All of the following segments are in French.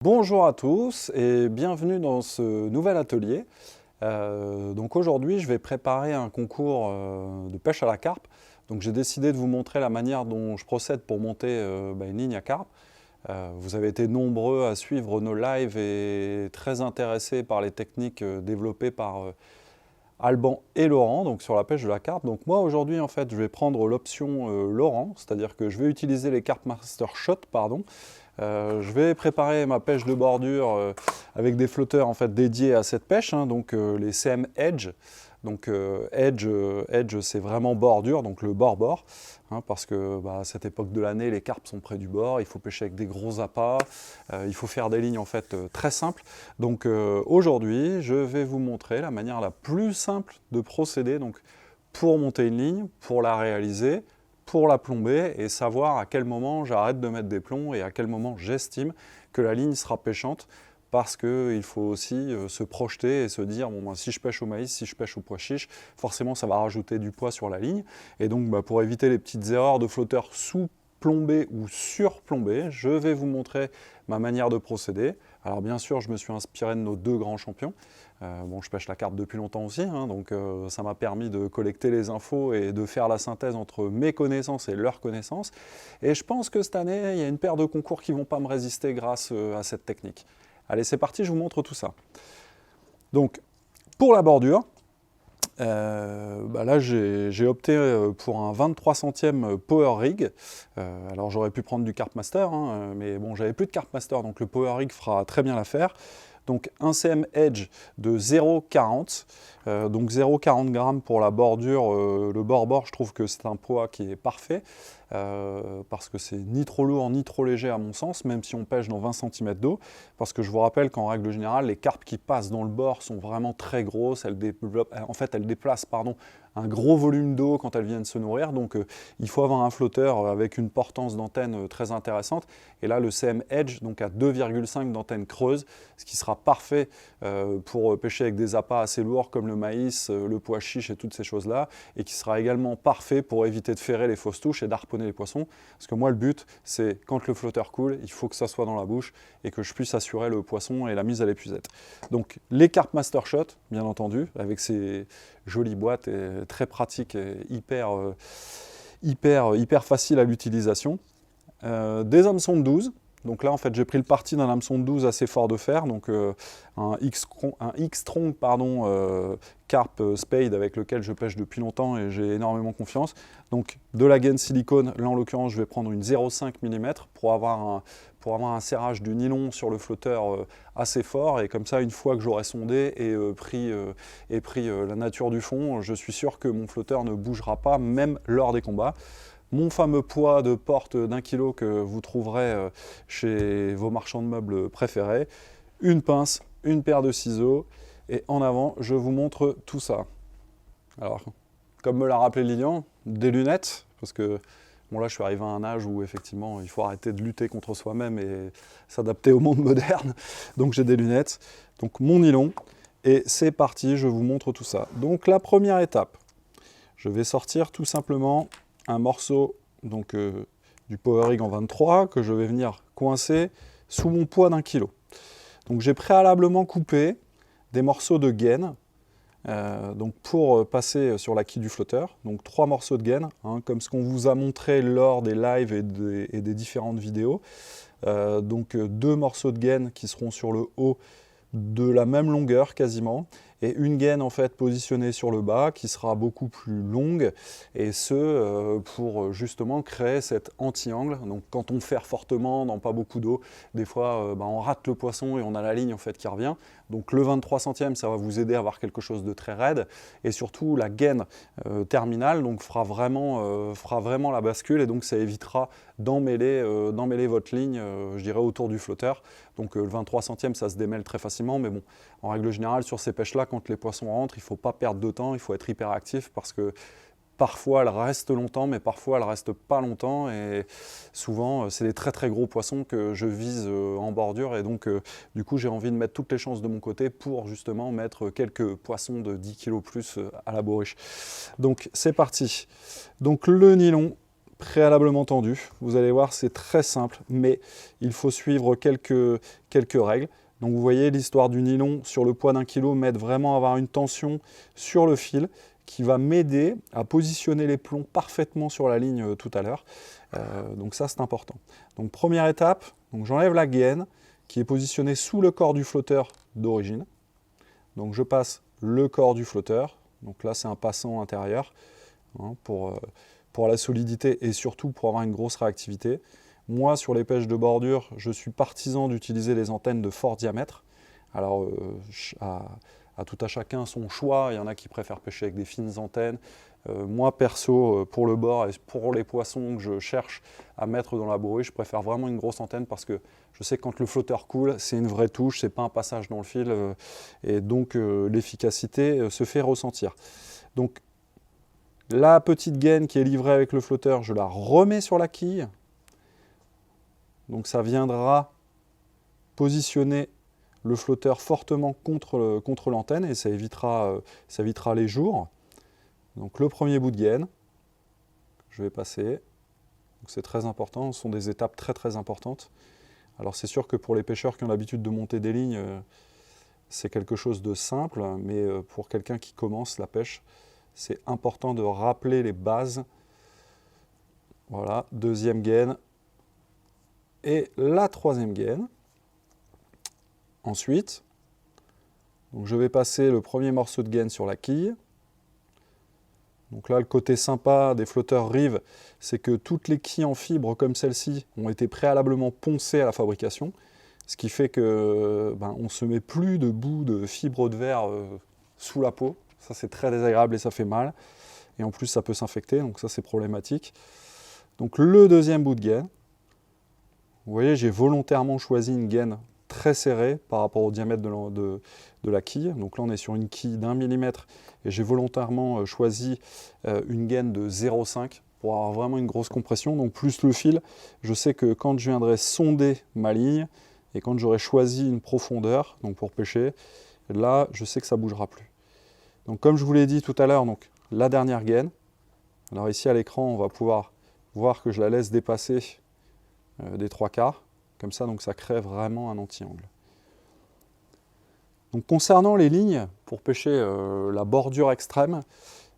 Bonjour à tous et bienvenue dans ce nouvel atelier. Donc aujourd'hui je vais préparer un concours de pêche à la carpe. Donc j'ai décidé de vous montrer la manière dont je procède pour monter une ligne à carpe. Vous avez été nombreux à suivre nos lives et très intéressés par les techniques développées par Alban et Laurent donc sur la pêche de la carpe. Donc moi aujourd'hui en fait je vais prendre l'option Laurent, c'est-à-dire que je vais utiliser les Carp Master Shot, pardon. Je vais préparer ma pêche de bordure avec des flotteurs en fait dédiés à cette pêche, donc les CM Edge. Donc Edge c'est vraiment bordure, donc le bord-bord, parce que à cette époque de l'année les carpes sont près du bord, il faut pêcher avec des gros appâts, il faut faire des lignes en fait très simples. Donc aujourd'hui je vais vous montrer la manière la plus simple de procéder donc, pour monter une ligne, pour la réaliser, pour la plomber et savoir à quel moment j'arrête de mettre des plombs et à quel moment j'estime que la ligne sera pêchante, parce qu'il faut aussi se projeter et se dire bon, si je pêche au maïs, si je pêche au pois chiche, forcément ça va rajouter du poids sur la ligne. Et donc pour éviter les petites erreurs de flotteurs sous-plombés ou surplombés, je vais vous montrer ma manière de procéder. Alors bien sûr, je me suis inspiré de nos deux grands champions. Bon, je pêche la carpe depuis longtemps aussi, donc ça m'a permis de collecter les infos et de faire la synthèse entre mes connaissances et leurs connaissances. Et je pense que cette année, il y a une paire de concours qui ne vont pas me résister grâce à cette technique. Allez, c'est parti, je vous montre tout ça. Donc, pour la bordure, là j'ai opté pour un 23 centièmes Power Rig. Alors j'aurais pu prendre du Carp Master, mais bon, j'avais plus de Carp Master, donc le Power Rig fera très bien l'affaire. Donc un CM Edge de 0,40, donc 0,40 grammes pour la bordure. Le bord-bord, je trouve que c'est un poids qui est parfait, parce que c'est ni trop lourd ni trop léger à mon sens, même si on pêche dans 20 cm d'eau, parce que je vous rappelle qu'en règle générale, les carpes qui passent dans le bord sont vraiment très grosses, elles déplacent un gros volume d'eau quand elles viennent se nourrir, donc il faut avoir un flotteur avec une portance d'antenne très intéressante. Et là le CM Edge donc à 2,5 d'antenne creuse, ce qui sera parfait pour pêcher avec des appâts assez lourds comme le maïs, le pois chiche et toutes ces choses là, et qui sera également parfait pour éviter de ferrer les fausses touches et d'harponner les poissons, parce que moi le but c'est quand le flotteur coule, il faut que ça soit dans la bouche et que je puisse assurer le poisson et la mise à l'épuisette. Donc les Carp Master Shot bien entendu, avec ces jolies boîtes et très pratiques et hyper facile à l'utilisation. Des hameçons de 12. Donc là, en fait, j'ai pris le parti d'un hameçon de 12 assez fort de fer, donc un X-Strong Carp Spade avec lequel je pêche depuis longtemps et j'ai énormément confiance. Donc de la gaine silicone, là en l'occurrence, je vais prendre une 0,5 mm pour avoir un serrage du nylon sur le flotteur assez fort, et comme ça, une fois que j'aurai sondé et pris la nature du fond, je suis sûr que mon flotteur ne bougera pas, même lors des combats. Mon fameux poids de porte d'1 kg que vous trouverez chez vos marchands de meubles préférés, une pince, une paire de ciseaux, et en avant, je vous montre tout ça. Alors, comme me l'a rappelé Lilian, des lunettes, parce que bon, là je suis arrivé à un âge où effectivement il faut arrêter de lutter contre soi-même et s'adapter au monde moderne, donc j'ai des lunettes, donc mon nylon, et c'est parti, je vous montre tout ça. Donc la première étape, je vais sortir tout simplement un morceau donc, du Power Rig en 23 que je vais venir coincer sous mon poids d'1 kg. Donc j'ai préalablement coupé des morceaux de gaine donc pour passer sur la quille du flotteur. Donc 3 morceaux de gaine, comme ce qu'on vous a montré lors des lives et des différentes vidéos. Donc 2 morceaux de gaine qui seront sur le haut de la même longueur quasiment, et une gaine en fait positionnée sur le bas qui sera beaucoup plus longue, et ce pour justement créer cet anti-angle. Donc quand on ferre fortement dans pas beaucoup d'eau, des fois on rate le poisson et on a la ligne en fait qui revient. Donc le 23 centièmes, ça va vous aider à avoir quelque chose de très raide, et surtout la gaine terminale donc fera vraiment la bascule, et donc ça évitera d'emmêler votre ligne, je dirais, autour du flotteur. Donc le 23 centièmes, ça se démêle très facilement, mais bon, en règle générale, sur ces pêches-là, quand les poissons rentrent, il ne faut pas perdre de temps, il faut être hyper actif, parce que parfois elles restent longtemps, mais parfois elles ne restent pas longtemps, et souvent c'est des très très gros poissons que je vise en bordure, et donc du coup j'ai envie de mettre toutes les chances de mon côté pour justement mettre quelques poissons de 10 kg plus à la bourriche. Donc c'est parti. Donc le nylon préalablement tendu. Vous allez voir, c'est très simple, mais il faut suivre quelques règles. Donc vous voyez, l'histoire du nylon sur le poids d'1 kg m'aide vraiment à avoir une tension sur le fil qui va m'aider à positionner les plombs parfaitement sur la ligne tout à l'heure. Donc ça, c'est important. Donc première étape, j'enlève la gaine qui est positionnée sous le corps du flotteur d'origine. Donc je passe le corps du flotteur. Donc là, c'est un passant intérieur hein, pour la solidité et surtout pour avoir une grosse réactivité. Moi, sur les pêches de bordure, je suis partisan d'utiliser les antennes de fort diamètre. Alors, à tout à chacun son choix. Il y en a qui préfèrent pêcher avec des fines antennes. Moi, perso, pour le bord et pour les poissons que je cherche à mettre dans la bourrie, je préfère vraiment une grosse antenne parce que je sais que quand le flotteur coule, c'est une vraie touche, c'est pas un passage dans le fil. Et donc, l'efficacité se fait ressentir. Donc, la petite gaine qui est livrée avec le flotteur, je la remets sur la quille. Donc ça viendra positionner le flotteur fortement contre l'antenne et ça évitera les jours. Donc le premier bout de gaine, je vais passer. C'est très important, ce sont des étapes très très importantes. Alors c'est sûr que pour les pêcheurs qui ont l'habitude de monter des lignes, c'est quelque chose de simple, mais pour quelqu'un qui commence la pêche, c'est important de rappeler les bases. Voilà, deuxième gaine. Et la troisième gaine. Ensuite, donc je vais passer le premier morceau de gaine sur la quille. Donc là, le côté sympa des flotteurs Rive, c'est que toutes les quilles en fibre comme celle-ci ont été préalablement poncées à la fabrication, ce qui fait que on ne se met plus de bouts de fibre de verre sous la peau. Ça, c'est très désagréable et ça fait mal. Et en plus, ça peut s'infecter, donc ça, c'est problématique. Donc le deuxième bout de gaine. Vous voyez, j'ai volontairement choisi une gaine très serrée par rapport au diamètre de la quille. Donc là, on est sur une quille d'1 mm et j'ai volontairement choisi une gaine de 0,5 pour avoir vraiment une grosse compression. Donc plus le fil, je sais que quand je viendrai sonder ma ligne et quand j'aurai choisi une profondeur donc pour pêcher, là, je sais que ça ne bougera plus. Donc comme je vous l'ai dit tout à l'heure, donc la dernière gaine. Alors ici à l'écran, on va pouvoir voir que je la laisse dépasser des 3/4, comme ça, donc ça crée vraiment un anti-angle. Donc concernant les lignes, pour pêcher la bordure extrême,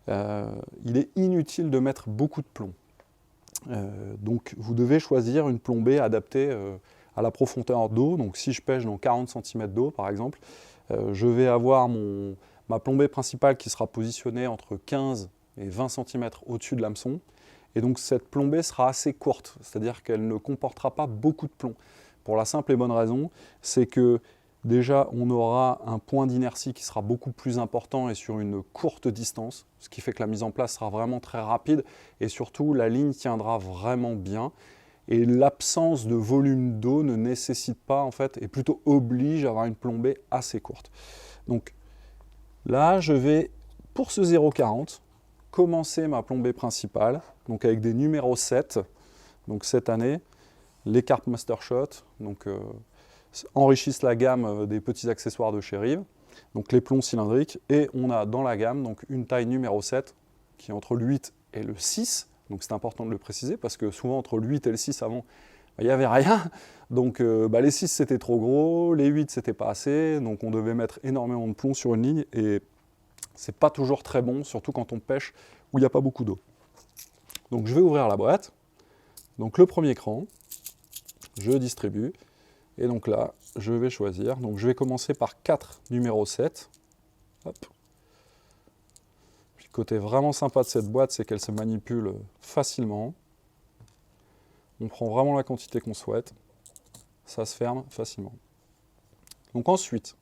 il est inutile de mettre beaucoup de plomb. Donc vous devez choisir une plombée adaptée à la profondeur d'eau. Donc si je pêche dans 40 cm d'eau par exemple, je vais avoir ma plombée principale qui sera positionnée entre 15 et 20 cm au-dessus de l'hameçon. Et donc cette plombée sera assez courte, c'est-à-dire qu'elle ne comportera pas beaucoup de plomb. Pour la simple et bonne raison, c'est que déjà on aura un point d'inertie qui sera beaucoup plus important et sur une courte distance, ce qui fait que la mise en place sera vraiment très rapide et surtout la ligne tiendra vraiment bien. Et l'absence de volume d'eau ne nécessite pas en fait, et plutôt oblige à avoir une plombée assez courte. Donc là je vais, pour ce 0,40, commencer ma plombée principale, donc avec des numéros 7, donc cette année, les Carp Master Shot, donc enrichissent la gamme des petits accessoires de chez Rive, donc les plombs cylindriques, et on a dans la gamme donc une taille numéro 7, qui est entre le 8 et le 6, donc c'est important de le préciser, parce que souvent entre le 8 et le 6 avant, il n'y avait rien, donc les 6 c'était trop gros, les 8 c'était pas assez, donc on devait mettre énormément de plomb sur une ligne, et c'est pas toujours très bon, surtout quand on pêche où il n'y a pas beaucoup d'eau. Donc je vais ouvrir la boîte. Donc le premier cran, je distribue. Et donc là, je vais choisir. Donc je vais commencer par 4 numéro 7. Hop. Puis le côté vraiment sympa de cette boîte, c'est qu'elle se manipule facilement. On prend vraiment la quantité qu'on souhaite. Ça se ferme facilement. Donc ensuite,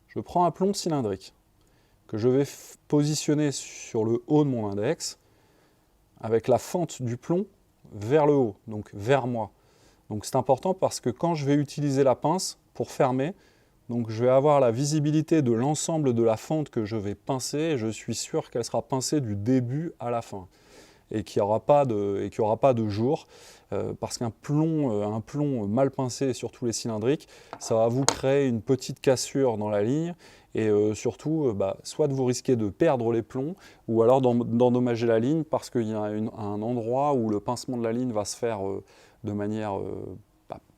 je prends un plomb cylindrique que je vais positionner sur le haut de mon index avec la fente du plomb vers le haut, donc vers moi. Donc c'est important parce que quand je vais utiliser la pince pour fermer, donc je vais avoir la visibilité de l'ensemble de la fente que je vais pincer et je suis sûr qu'elle sera pincée du début à la fin. et qu'il n'y aura pas de jour, parce qu'un plomb mal pincé sur tous les cylindriques, ça va vous créer une petite cassure dans la ligne, et surtout, soit vous risquez de perdre les plombs, ou alors d'endommager la ligne, parce qu'il y a un endroit où le pincement de la ligne va se faire de manière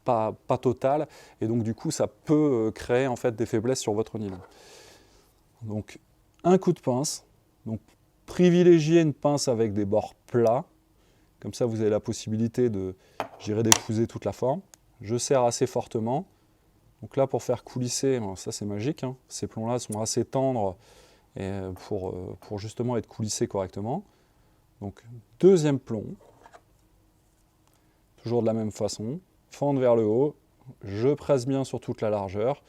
pas totale, et donc du coup ça peut créer en fait des faiblesses sur votre nylon. Donc un coup de pince, donc privilégiez une pince avec des bords plats, comme ça vous avez la possibilité d'épouser toute la forme. Je serre assez fortement, donc là pour faire coulisser, ça c'est magique, hein. Ces plombs là sont assez tendres et pour justement être coulissés correctement. Donc deuxième plomb, toujours de la même façon, fendre vers le haut, je presse bien sur toute la largeur.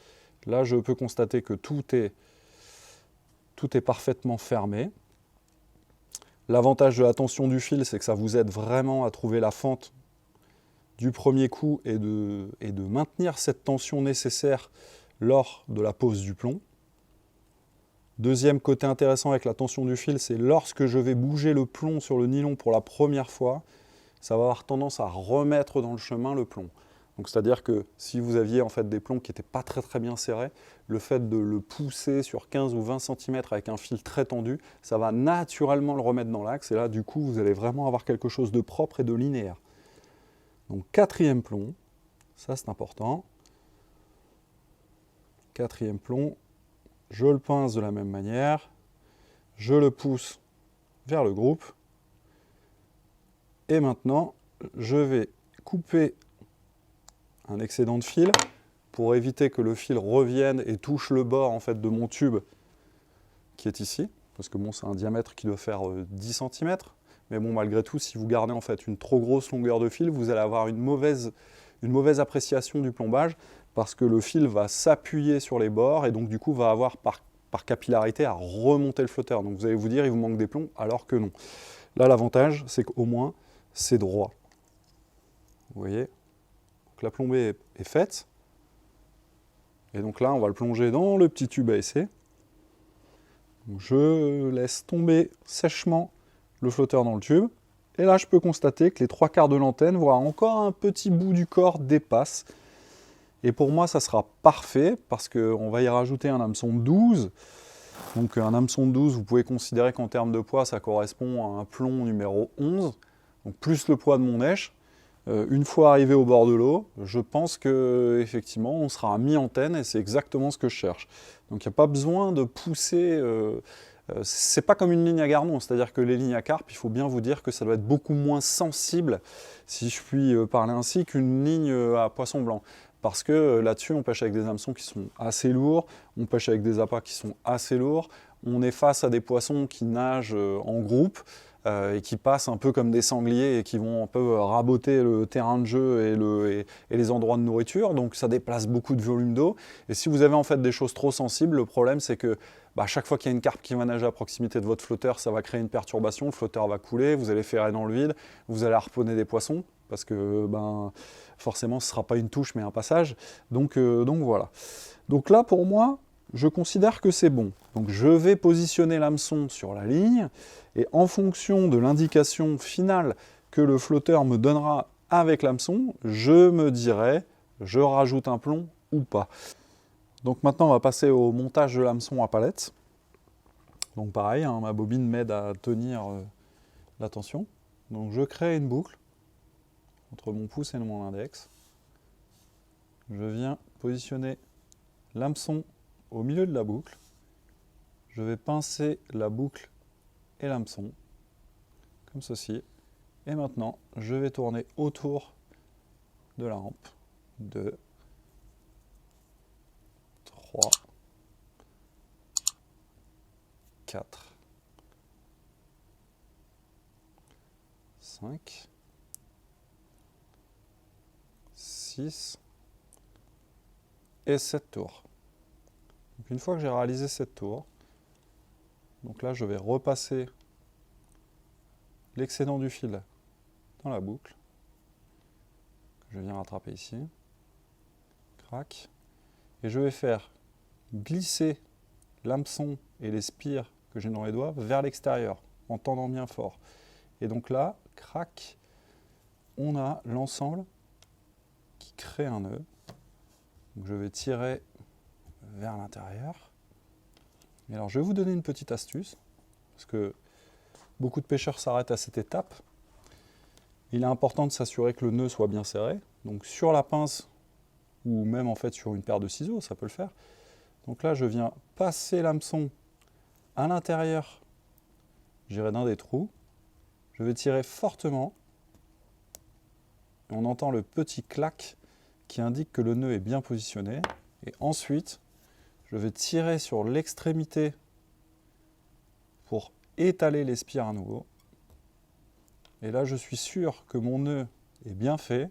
Là, je peux constater que tout est parfaitement fermé. L'avantage de la tension du fil, c'est que ça vous aide vraiment à trouver la fente du premier coup et de maintenir cette tension nécessaire lors de la pose du plomb. Deuxième côté intéressant avec la tension du fil, c'est lorsque je vais bouger le plomb sur le nylon pour la première fois, ça va avoir tendance à remettre dans le chemin le plomb. Donc c'est-à-dire que si vous aviez en fait des plombs qui n'étaient pas très bien serrés, le fait de le pousser sur 15 ou 20 cm avec un fil très tendu, ça va naturellement le remettre dans l'axe, et là du coup vous allez vraiment avoir quelque chose de propre et de linéaire. Donc quatrième plomb, ça c'est important. Quatrième plomb, je le pince de la même manière, je le pousse vers le groupe, et maintenant je vais couper un excédent de fil pour éviter que le fil revienne et touche le bord en fait de mon tube qui est ici, parce que bon, c'est un diamètre qui doit faire 10 cm, mais bon, malgré tout, si vous gardez en fait une trop grosse longueur de fil, vous allez avoir une mauvaise appréciation du plombage, parce que le fil va s'appuyer sur les bords et donc du coup va avoir par capillarité à remonter le flotteur. Donc vous allez vous dire il vous manque des plombs, alors que non. Là, l'avantage, c'est qu'au moins c'est droit. Vous voyez, donc la plombée est faite. Et donc là, on va le plonger dans le petit tube à essai. Je laisse tomber sèchement le flotteur dans le tube. Et là, je peux constater que les 3/4 de l'antenne, voire encore un petit bout du corps, dépassent. Et pour moi, ça sera parfait, parce qu'on va y rajouter un hameçon de 12. Donc un hameçon de 12, vous pouvez considérer qu'en termes de poids, ça correspond à un plomb numéro 11. Donc plus le poids de mon èche. Une fois arrivé au bord de l'eau, je pense qu'effectivement, on sera à mi-antenne et c'est exactement ce que je cherche. Donc il n'y a pas besoin de pousser. C'est pas comme une ligne à garnon, c'est-à-dire que les lignes à carpe, il faut bien vous dire que ça doit être beaucoup moins sensible, si je puis parler ainsi, qu'une ligne à poisson blanc. Parce que là-dessus, on pêche avec des hameçons qui sont assez lourds, on pêche avec des appâts qui sont assez lourds, on est face à des poissons qui nagent en groupe, et qui passent un peu comme des sangliers et qui vont un peu raboter le terrain de jeu et les endroits de nourriture, donc ça déplace beaucoup de volume d'eau. Et si vous avez en fait des choses trop sensibles, le problème c'est que chaque fois qu'il y a une carpe qui va nager à proximité de votre flotteur, ça va créer une perturbation, le flotteur va couler, vous allez ferrer dans le vide, vous allez harponner des poissons, parce que forcément ce ne sera pas une touche mais un passage. Donc voilà. Donc là pour moi, je considère que c'est bon. Donc je vais positionner l'hameçon sur la ligne, et en fonction de l'indication finale que le flotteur me donnera avec l'hameçon, je me dirai, je rajoute un plomb ou pas. Donc maintenant, on va passer au montage de l'hameçon à palette. Donc pareil, hein, ma bobine m'aide à tenir la tension. Donc je crée une boucle entre mon pouce et mon index. Je viens positionner l'hameçon au milieu de la boucle. Je vais pincer la boucle et l'hameçon, comme ceci. Et maintenant, je vais tourner autour de la rampe. 2, 3, 4, 5, 6 et 7 tours. Donc une fois que j'ai réalisé 7 tours, donc là je vais repasser l'excédent du fil dans la boucle, que je viens rattraper ici, crac, et je vais faire glisser l'hameçon et les spires que j'ai dans les doigts vers l'extérieur, en tendant bien fort. Et donc là, crac, on a l'ensemble qui crée un nœud. Donc je vais tirer vers l'intérieur. Et alors je vais vous donner une petite astuce, parce que beaucoup de pêcheurs s'arrêtent à cette étape. Il est important de s'assurer que le nœud soit bien serré. Donc sur la pince, ou même en fait sur une paire de ciseaux, ça peut le faire. Donc là, je viens passer l'hameçon à l'intérieur, j'irai d'un des trous. Je vais tirer fortement. Et on entend le petit clac qui indique que le nœud est bien positionné. Et ensuite, je vais tirer sur l'extrémité pour étaler les spires à nouveau. Et là, je suis sûr que mon nœud est bien fait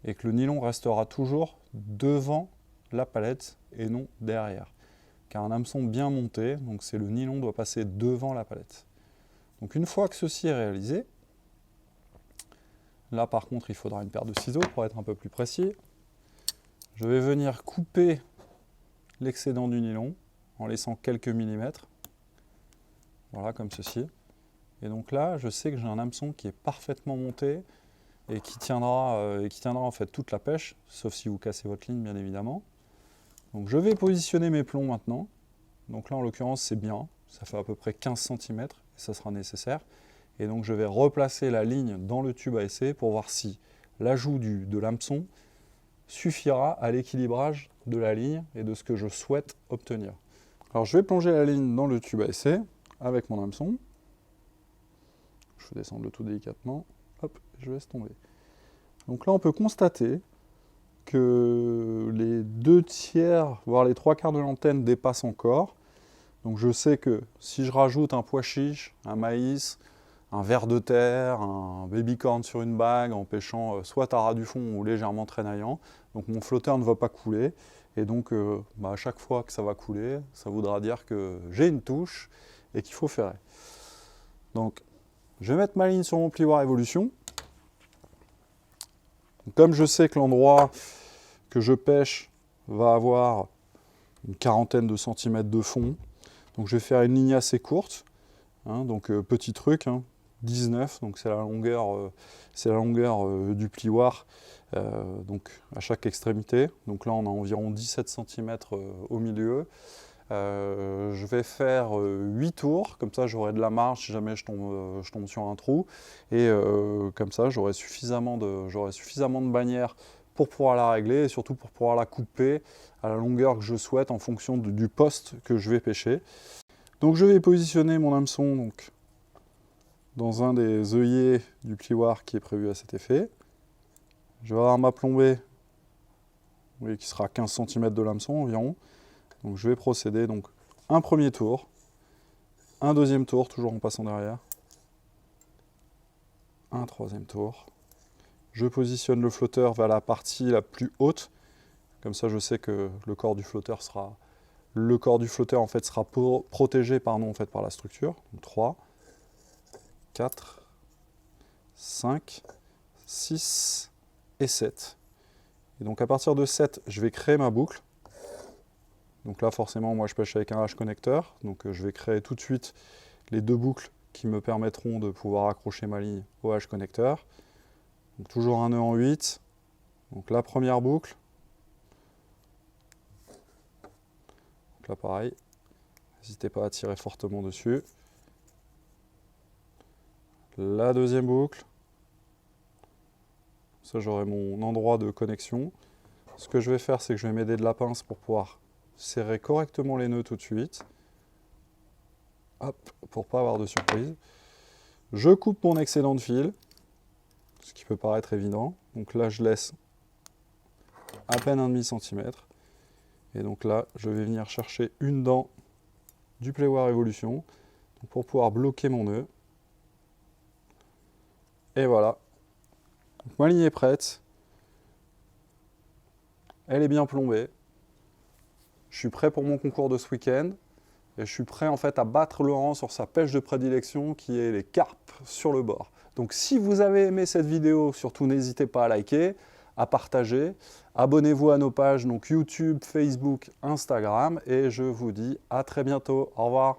et que le nylon restera toujours devant la palette et non derrière. Car un hameçon bien monté, donc c'est le nylon doit passer devant la palette. Donc une fois que ceci est réalisé, là par contre il faudra une paire de ciseaux pour être un peu plus précis. Je vais venir couper l'excédent du nylon en laissant quelques millimètres. Voilà, comme ceci. Et donc là, je sais que j'ai un hameçon qui est parfaitement monté et qui tiendra en fait toute la pêche, sauf si vous cassez votre ligne bien évidemment. Donc je vais positionner mes plombs maintenant. Donc là en l'occurrence c'est bien, ça fait à peu près 15 cm et ça sera nécessaire. Et donc je vais replacer la ligne dans le tube à essai pour voir si l'ajout de l'hameçon suffira à l'équilibrage de la ligne et de ce que je souhaite obtenir. Alors je vais plonger la ligne dans le tube à essai avec mon hameçon. Je vais descendre le tout délicatement. Hop, je laisse tomber. Donc là on peut constater que les 2/3, voire les 3/4 de l'antenne dépassent encore. Donc je sais que si je rajoute un pois chiche, un maïs, un ver de terre, un baby corn sur une bague en pêchant soit à ras du fond ou légèrement traînaillant, donc mon flotteur ne va pas couler. Et donc à chaque fois que ça va couler, ça voudra dire que j'ai une touche et qu'il faut ferrer. Donc je vais mettre ma ligne sur mon plioir Evolution. Comme je sais que l'endroit que je pêche va avoir une quarantaine de centimètres de fond, donc je vais faire une ligne assez courte, hein, donc petit truc, hein, 19, donc c'est la longueur du plioir, donc à chaque extrémité. Donc là on a environ 17 cm au milieu. Je vais faire 8 tours, comme ça j'aurai de la marge si jamais je tombe sur un trou. Et comme ça j'aurai suffisamment de bannières pour pouvoir la régler et surtout pour pouvoir la couper à la longueur que je souhaite en fonction du poste que je vais pêcher. Donc je vais positionner mon hameçon donc, dans un des œillets du plioir qui est prévu à cet effet. Je vais avoir ma plombée qui sera 15 cm de l'hameçon environ. Donc je vais procéder donc un premier tour, un deuxième tour, toujours en passant derrière, un troisième tour. Je positionne le flotteur vers la partie la plus haute, comme ça je sais que le corps du flotteur en fait sera protégé par la structure. Donc 3, 4, 5, 6 et 7. Et donc à partir de 7, je vais créer ma boucle. Donc là, forcément, moi, je pêche avec un H connecteur. Donc je vais créer tout de suite les deux boucles qui me permettront de pouvoir accrocher ma ligne au H connecteur. Donc toujours un nœud en 8. Donc la première boucle. Donc là, pareil. N'hésitez pas à tirer fortement dessus. La deuxième boucle. Ça, j'aurai mon endroit de connexion. Ce que je vais faire, c'est que je vais m'aider de la pince pour pouvoir serrer correctement les nœuds tout de suite. Hop, pour ne pas avoir de surprise. Je coupe mon excédent de fil, ce qui peut paraître évident. Donc là, je laisse à peine 1,5 cm. Et donc là, je vais venir chercher une dent du plaidoir Evolution pour pouvoir bloquer mon nœud. Et voilà. Donc, ma ligne est prête. Elle est bien plombée. Je suis prêt pour mon concours de ce week-end. Et je suis prêt en fait à battre Laurent sur sa pêche de prédilection qui est les carpes sur le bord. Donc si vous avez aimé cette vidéo, surtout n'hésitez pas à liker, à partager. Abonnez-vous à nos pages donc YouTube, Facebook, Instagram. Et je vous dis à très bientôt. Au revoir.